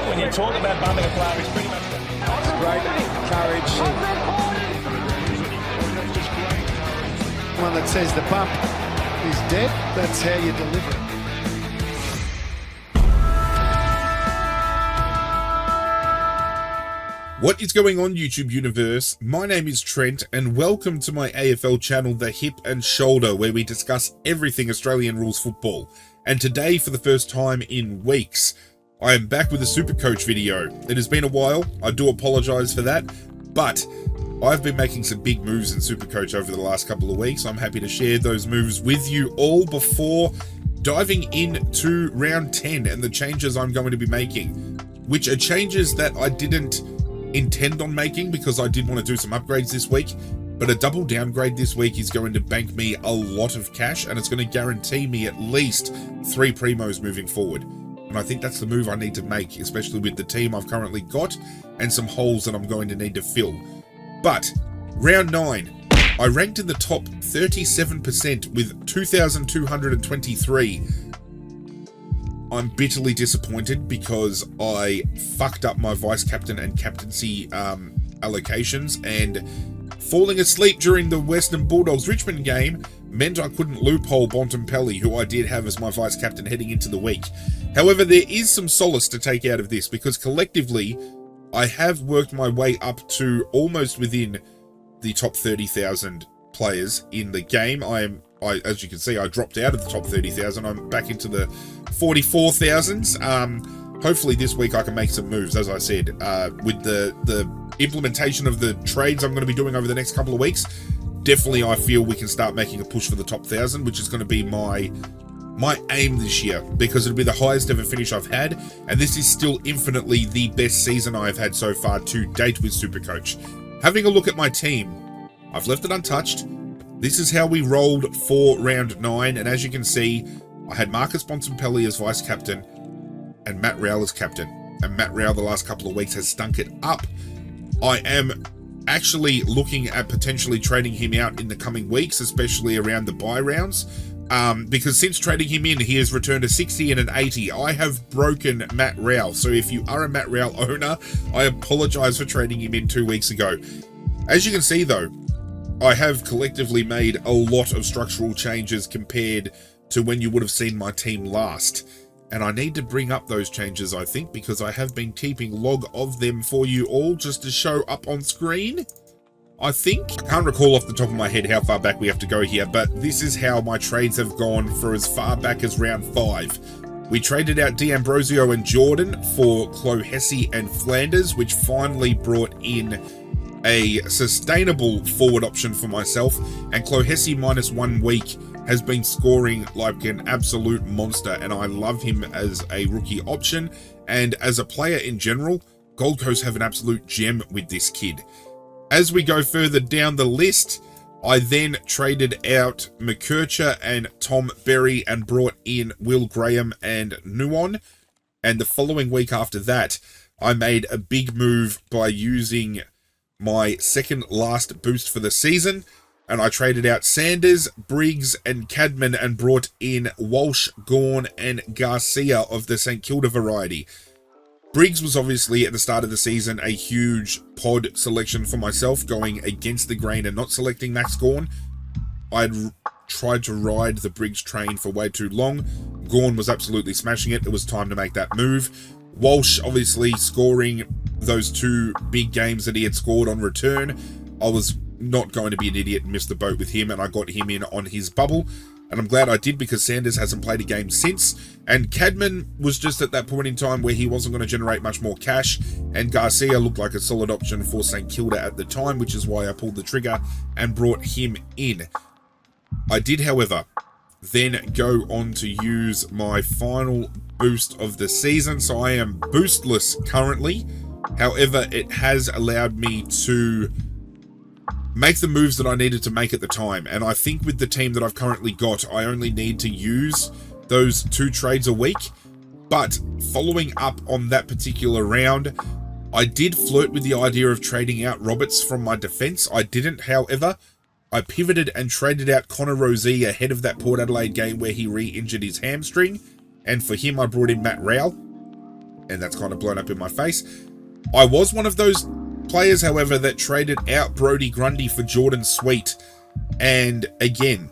When you talk about bumping a player, it's pretty much great courage. One that says the bump is dead, that's how you deliver it. What is going on, YouTube universe? My name is Trent and welcome to my AFL channel, The Hip and Shoulder, where we discuss everything Australian rules football. And today, for the first time in weeks, I am back with a SuperCoach video. It has been a while, I do apologise for that, but I've been making some big moves in SuperCoach over the last couple of weeks. I'm happy to share those moves with you all before diving into round 10 and the changes I'm going to be making, which are changes that I didn't intend on making because I did want to do some upgrades this week, but a double downgrade this week is going to bank me a lot of cash and it's going to guarantee me at least 3 primos moving forward. And I think that's the move I need to make, especially with the team I've currently got and some holes that I'm going to need to fill. But round 9, I ranked in the top 37% with 2,223. I'm bitterly disappointed because I fucked up my vice captain and captaincy allocations, and falling asleep during the Western Bulldogs Richmond game meant I couldn't loophole Bontempelli, who I did have as my vice captain heading into the week. However, there is some solace to take out of this because collectively I have worked my way up to almost within the top 30,000 players in the game. As you can see, I dropped out of the top 30,000. I'm back into the 44,000s. Hopefully this week I can make some moves, as I said, with the implementation of the trades I'm going to be doing over the next couple of weeks. Definitely I feel we can start making a push for the top 1,000, which is going to be my aim this year, because it'll be the highest ever finish I've had, and this is still infinitely the best season I've had so far to date with SuperCoach. Having a look at my team, I've left it untouched. This is how we rolled for round 9, and as you can see, I had Marcus Bontempelli as vice captain and Matt Rowell as captain. And Matt Rowell the last couple of weeks has stunk it up. I am actually looking at potentially trading him out in the coming weeks, especially around the bye rounds, because since trading him in, he has returned a 60 and an 80. I have broken Matt Rowell, so if you are a Matt Rowell owner, I apologise for trading him in 2 weeks ago. As you can see though, I have collectively made a lot of structural changes compared to when you would have seen my team last. And I need to bring up those changes, I think, because I have been keeping log of them for you all just to show up on screen, I think. I can't recall off the top of my head how far back we have to go here, but this is how my trades have gone for as far back as round 5. We traded out D'Ambrosio and Jordan for Clohessy and Flanders, which finally brought in a sustainable forward option for myself, and Clohessy minus 1 week has been scoring like an absolute monster, and I love him as a rookie option, and as a player in general, Gold Coast have an absolute gem with this kid. As we go further down the list, I then traded out McKercher and Tom Berry and brought in Will Graham and Nuon, and the following week after that, I made a big move by using my second last boost for the season, and I traded out Sanders, Briggs and Cadman and brought in Walsh, Gawn and Garcia of the St Kilda variety. Briggs was obviously at the start of the season a huge pod selection for myself, going against the grain and not selecting Max Gawn. I'd tried to ride the Briggs train for way too long. Gawn was absolutely smashing it. It was time to make that move. Walsh obviously scoring those 2 big games that he had scored on return. I was not going to be an idiot and miss the boat with him, and I got him in on his bubble, and I'm glad I did because Sanders hasn't played a game since, and Cadman was just at that point in time where he wasn't going to generate much more cash, and Garcia looked like a solid option for St Kilda at the time, which is why I pulled the trigger and brought him in. I did, however, then go on to use my final boost of the season, so I am boostless currently. However, it has allowed me to make the moves that I needed to make at the time, and I think with the team that I've currently got, I only need to use those 2 trades a week. But following up on that particular round, I did flirt with the idea of trading out Roberts from my defence. I didn't, however. I pivoted and traded out Connor Rozee ahead of that Port Adelaide game where he re-injured his hamstring, and for him I brought in Matt Rowell. and that's kind of blown up in my face. I was one of those players, however, that traded out Brodie Grundy for Jordan Sweet, and again,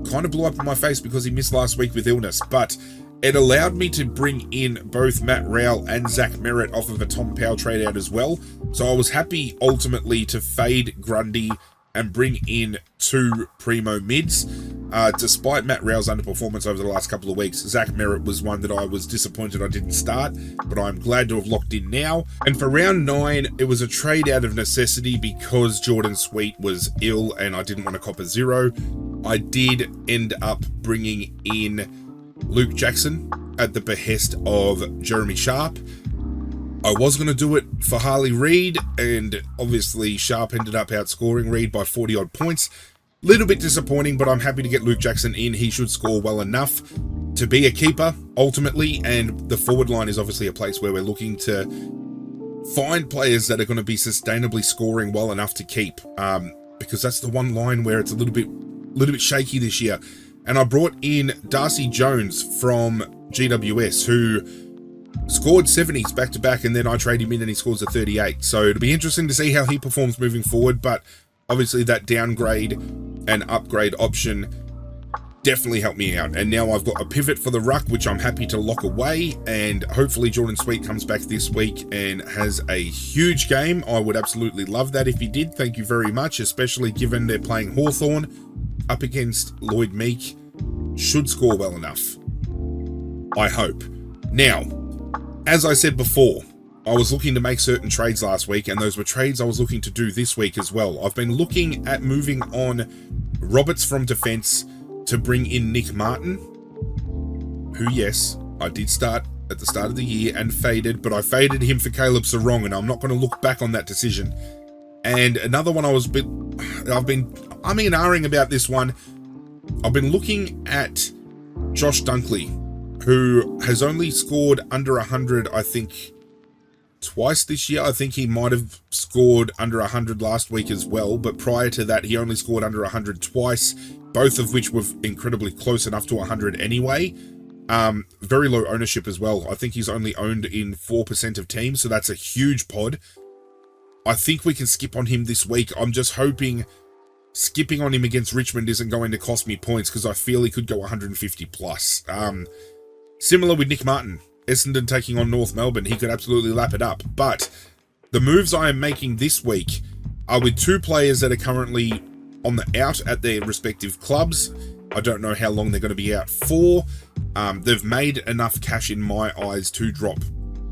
kind of blew up in my face because he missed last week with illness, but it allowed me to bring in both Matt Rowell and Zach Merritt off of a Tom Powell trade out as well. So I was happy ultimately to fade Grundy and bring in 2 primo mids. Despite Matt Rowell's underperformance over the last couple of weeks, Zach Merritt was one that I was disappointed I didn't start, but I'm glad to have locked in now. And for round 9, it was a trade out of necessity because Jordan Sweet was ill and I didn't want to cop a 0. I did end up bringing in Luke Jackson at the behest of Jeremy Sharp. I was going to do it for Harley Reid, and obviously Sharp ended up outscoring Reid by 40 odd points. Little bit disappointing, but I'm happy to get Luke Jackson in. He should score well enough to be a keeper ultimately, and the forward line is obviously a place where we're looking to find players that are going to be sustainably scoring well enough to keep, because that's the one line where it's a little bit shaky this year. And I brought in Darcy Jones from GWS, who scored 70s back-to-back, and then I trade him in and he scores a 38. So it'll be interesting to see how he performs moving forward, but obviously that downgrade and upgrade option definitely helped me out. And now I've got a pivot for the ruck, which I'm happy to lock away, and hopefully Jordan Sweet comes back this week and has a huge game. I would absolutely love that if he did. Thank you very much, especially given they're playing Hawthorn up against Lloyd Meek. Should score well enough, I hope. Now, as I said before, I was looking to make certain trades last week, and those were trades I was looking to do this week as well. I've been looking at moving on Roberts from defence to bring in Nick Martin, who, yes, I did start at the start of the year and faded, but I faded him for Caleb Sarong, and I'm not going to look back on that decision. And another one I've been umming about this one. I've been looking at Josh Dunkley, who has only scored under 100, I think, twice this year. I think he might have scored under 100 last week as well, but prior to that, he only scored under 100 twice, both of which were incredibly close enough to 100 anyway. Very low ownership as well. I think he's only owned in 4% of teams, so that's a huge pod. I think we can skip on him this week. I'm just hoping skipping on him against Richmond isn't going to cost me points, because I feel he could go 150 plus. Similar with Nick Martin. Essendon taking on North Melbourne, he could absolutely lap it up. But the moves I am making this week are with 2 players that are currently on the out at their respective clubs. I don't know how long they're going to be out for. They've made enough cash in my eyes to drop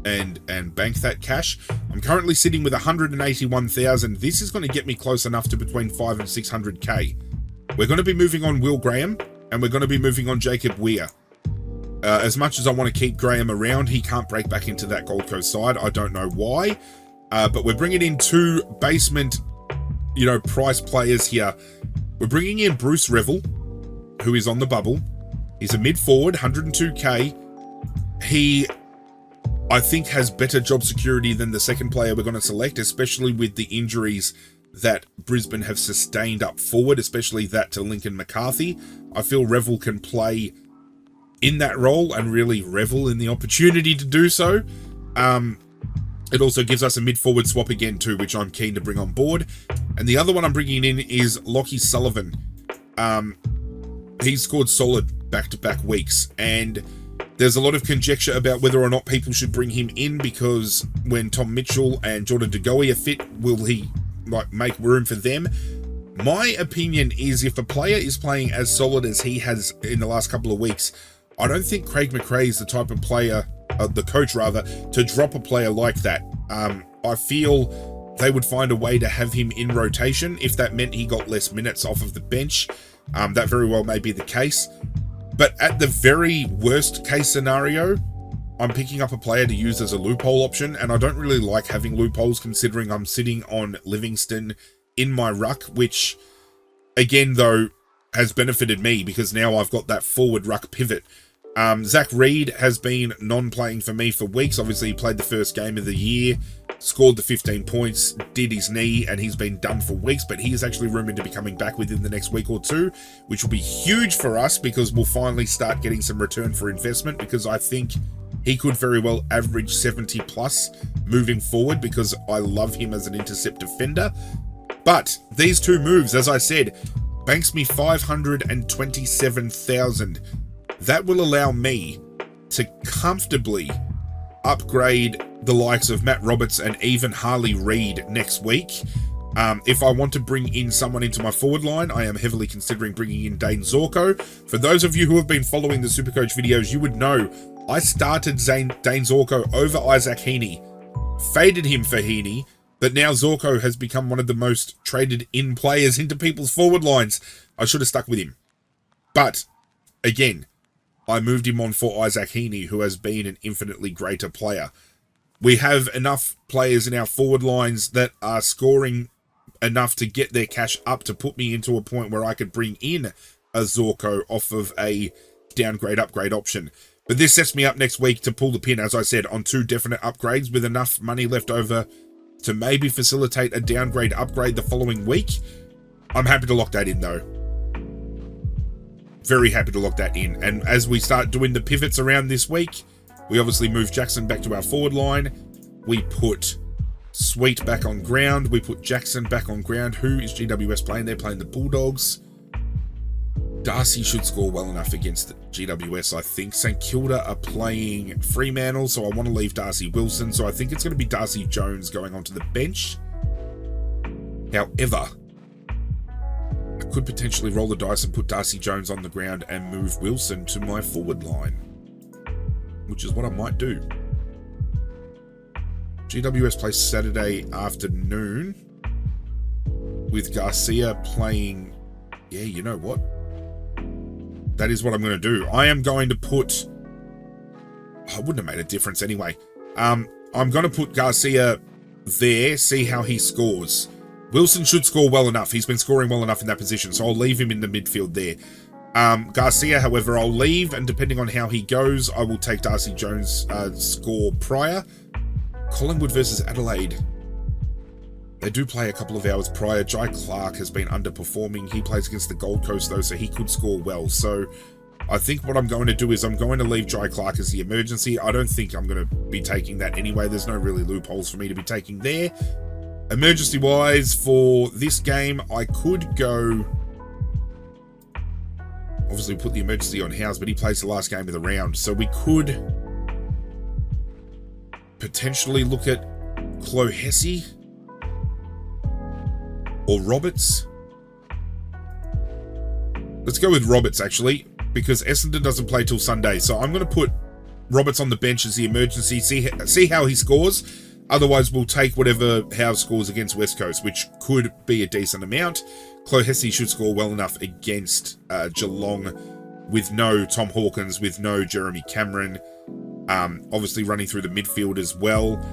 and bank that cash. I'm currently sitting with 181,000. This is going to get me close enough to between 5 and 600k. We're going to be moving on Will Graham, and we're going to be moving on Jacob Weir. As much as I want to keep Graham around, he can't break back into that Gold Coast side. I don't know why. But we're bringing in 2 basement, price players here. We're bringing in Bruce Revel, who is on the bubble. He's a mid-forward, 102k. He, I think, has better job security than the second player we're going to select, especially with the injuries that Brisbane have sustained up forward, especially that to Lincoln McCarthy. I feel Revel can play in that role and really revel in the opportunity to do so. It also gives us a mid-forward swap again too, which I'm keen to bring on board. And the other one I'm bringing in is Lockie Sullivan. He's scored solid back-to-back weeks, and there's a lot of conjecture about whether or not people should bring him in, because when Tom Mitchell and Jordan De Goey are fit, will he make room for them? My opinion is, if a player is playing as solid as he has in the last couple of weeks, I don't think Craig McRae is the type of player, the coach rather, to drop a player like that. I feel they would find a way to have him in rotation if that meant he got less minutes off of the bench. That very well may be the case. But at the very worst case scenario, I'm picking up a player to use as a loophole option, and I don't really like having loopholes considering I'm sitting on Livingston in my ruck, which, again, though, has benefited me because now I've got that forward ruck pivot. Zach Reid has been non-playing for me for weeks. Obviously, he played the first game of the year, scored the 15 points, did his knee, and he's been done for weeks, but he is actually rumoured to be coming back within the next week or 2, which will be huge for us because we'll finally start getting some return for investment, because I think He could very well average 70 plus moving forward because I love him as an intercept defender. But these two moves, as I said, banks me 527,000. That will allow me to comfortably upgrade the likes of Matt Roberts and even Harley Reid next week. If I want to bring in someone into my forward line, I am heavily considering bringing in Dane Zorko. For those of you who have been following the Supercoach videos, you would know I started Dane Zorko over Isaac Heaney, faded him for Heaney, but now Zorko has become one of the most traded in players into people's forward lines. I should have stuck with him. But, again, I moved him on for Isaac Heaney, who has been an infinitely greater player. We have enough players in our forward lines that are scoring enough to get their cash up to put me into a point where I could bring in a Zorko off of a downgrade upgrade option. But this sets me up next week to pull the pin, as I said, on 2 definite upgrades with enough money left over to maybe facilitate a downgrade upgrade the following week. I'm happy to lock that in, though. Very happy to lock that in. And as we start doing the pivots around this week, we obviously move Jackson back to our forward line. We put Sweet back on ground. We put Jackson back on ground. Who is GWS playing? They're playing the Bulldogs. Darcy should score well enough against the GWS, I think. St Kilda are playing Fremantle, so I want to leave Darcy Wilson. So I think it's going to be Darcy Jones going onto the bench. However, I could potentially roll the dice and put Darcy Jones on the ground and move Wilson to my forward line, which is what I might do. GWS plays Saturday afternoon with Garcia playing... Yeah, you know what? That is what I'm going to do. I am going to put... I wouldn't have made a difference anyway. I'm going to put Garcia there, see how he scores. Wilson should score well enough. He's been scoring well enough in that position, so I'll leave him in the midfield there. Garcia, however, I'll leave, and depending on how he goes, I will take Darcy Jones' score prior. Collingwood versus Adelaide. They do play a couple of hours prior. Jai Clark has been underperforming. He plays against the Gold Coast, though, so he could score well. So I think what I'm going to do is I'm going to leave Jai Clark as the emergency. I don't think I'm going to be taking that anyway. There's no really loopholes for me to be taking there. Emergency-wise, for this game, I could go... Obviously, put the emergency on Howes, but he plays the last game of the round. So we could potentially look at Clohessy or Roberts. Let's go with Roberts, actually, because Essendon doesn't play till Sunday. So I'm going to put Roberts on the bench as the emergency, see how he scores. Otherwise, we'll take whatever Howe scores against West Coast, which could be a decent amount. Clohessy should score well enough against Geelong with no Tom Hawkins, with no Jeremy Cameron. Obviously running through the midfield as well.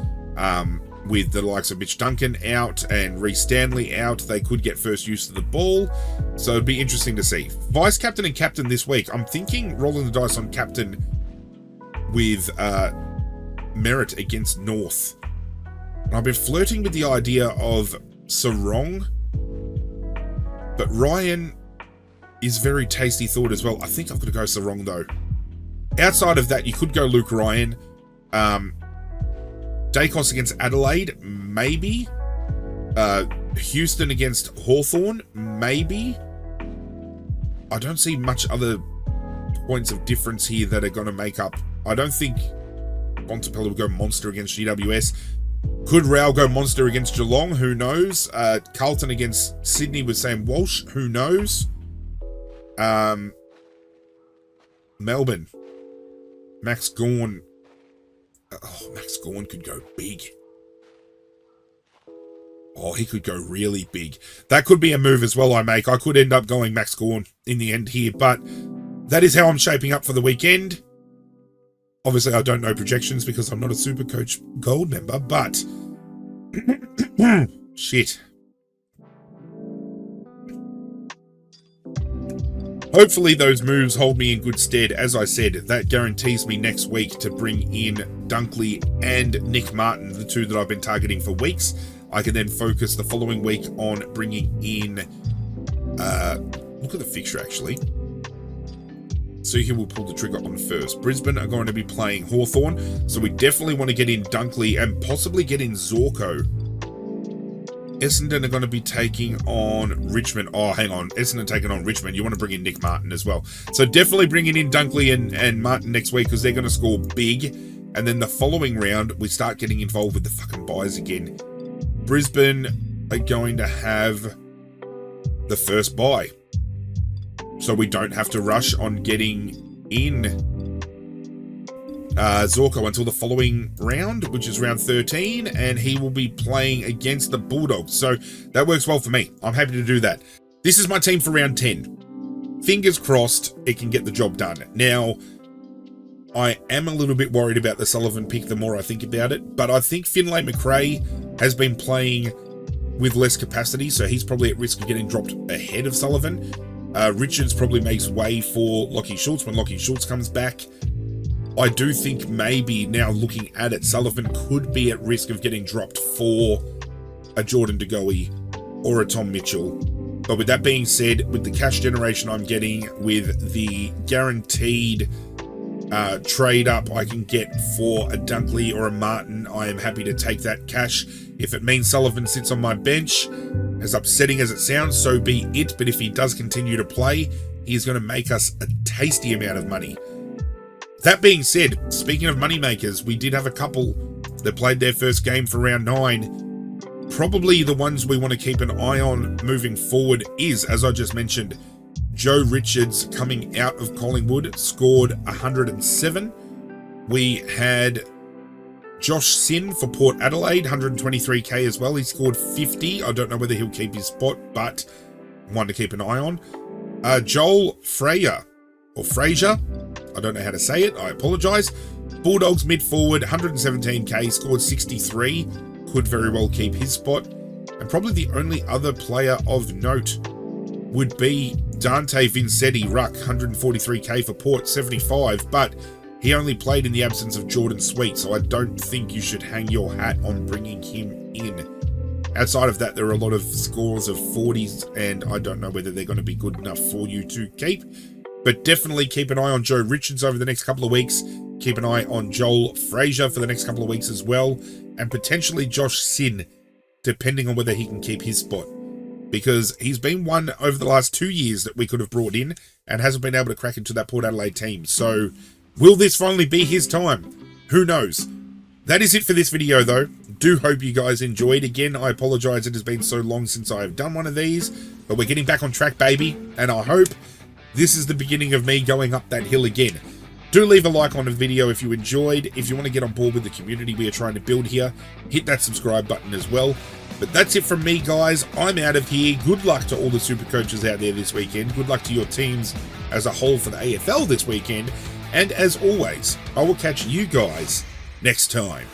With the likes of Mitch Duncan out and Reece Stanley out, they could get first use of the ball. So it'd be interesting to see. Vice-captain and captain this week. I'm thinking rolling the dice on captain with Merritt against North. And I've been flirting with the idea of Sarong, but Ryan is very tasty thought as well. I think I've got to go Sarong, though. Outside of that, you could go Luke Ryan. Dacos against Adelaide, maybe. Houston against Hawthorn, maybe. I don't see much other points of difference here that are going to make up. I don't think Bontempelli will go monster against GWS. Could Rao go monster against Geelong? Who knows? Carlton against Sydney with Sam Walsh? Who knows? Melbourne. Max Gawn. Oh, Max Gawn could go big. Oh, he could go really big. That could be a move as well I make. I could end up going Max Gawn in the end here, but that is how I'm shaping up for the weekend. Obviously, I don't know projections because I'm not a SuperCoach Gold member, but... Shit. Hopefully those moves hold me in good stead. As I said, that guarantees me next week to bring in Dunkley and Nick Martin, the two that I've been targeting for weeks. I can then focus the following week on bringing in... look at the fixture, actually. so he will pull the trigger on first. Brisbane are going to be playing Hawthorn, so we definitely want to get in Dunkley and possibly get in Zorko. Essendon are going to be taking on Richmond. Oh, hang on. Essendon taking on Richmond. You want to bring in Nick Martin as well. So definitely bringing in Dunkley and Martin next week because they're going to score big. And then the following round, we start getting involved with the fucking buys again. Brisbane are going to have the first buy. So we don't have to rush on getting in Zorko until the following round, which is round 13, and he will be playing against the Bulldogs. So that works well for me. I'm happy to do that. This is my team for round 10. Fingers crossed it can get the job done. Now, I am a little bit worried about the Sullivan pick the more I think about it, but I think Finlay McRae has been playing with less capacity, so he's probably at risk of getting dropped ahead of Sullivan. Richards probably makes way for Lachie Schultz when Lachie Schultz comes back. I do think maybe now looking at it, Sullivan could be at risk of getting dropped for a Jordan De Goey or a Tom Mitchell. But with that being said, with the cash generation I'm getting, with the guaranteed trade up I can get for a Dunkley or a Martin, I am happy to take that cash. If it means Sullivan sits on my bench, as upsetting as it sounds, so be it. But if he does continue to play, he is going to make us a tasty amount of money. That being said, speaking of moneymakers, we did have a couple that played their first game for round 9. Probably the ones we want to keep an eye on moving forward is, as I just mentioned, Joe Richards coming out of Collingwood, scored 107. We had Josh Sin for Port Adelaide, 123k as well. He scored 50. I don't know whether he'll keep his spot, but one to keep an eye on. Joel Frazier, I don't know how to say it, I apologise. Bulldogs mid forward, 117k, scored 63, could very well keep his spot. And probably the only other player of note would be Dante Vincetti, ruck, 143k for Port, 75, but he only played in the absence of Jordan Sweet, so I don't think you should hang your hat on bringing him in. Outside of that, there are a lot of scores of 40s, and I don't know whether they're going to be good enough for you to keep. But definitely keep an eye on Joe Richards over the next couple of weeks. Keep an eye on Joel Frazier for the next couple of weeks as well. And potentially Josh Sin, depending on whether he can keep his spot. Because he's been one over the last 2 years that we could have brought in and hasn't been able to crack into that Port Adelaide team. So will this finally be his time? Who knows? That is it for this video though. Do hope you guys enjoyed. Again, I apologise it has been so long since I've done one of these. But we're getting back on track, baby. And I hope this is the beginning of me going up that hill again. Do leave a like on the video if you enjoyed. If you want to get on board with the community we are trying to build here, hit that subscribe button as well. But that's it from me, guys. I'm out of here. Good luck to all the super coaches out there this weekend. Good luck to your teams as a whole for the AFL this weekend. And as always, I will catch you guys next time.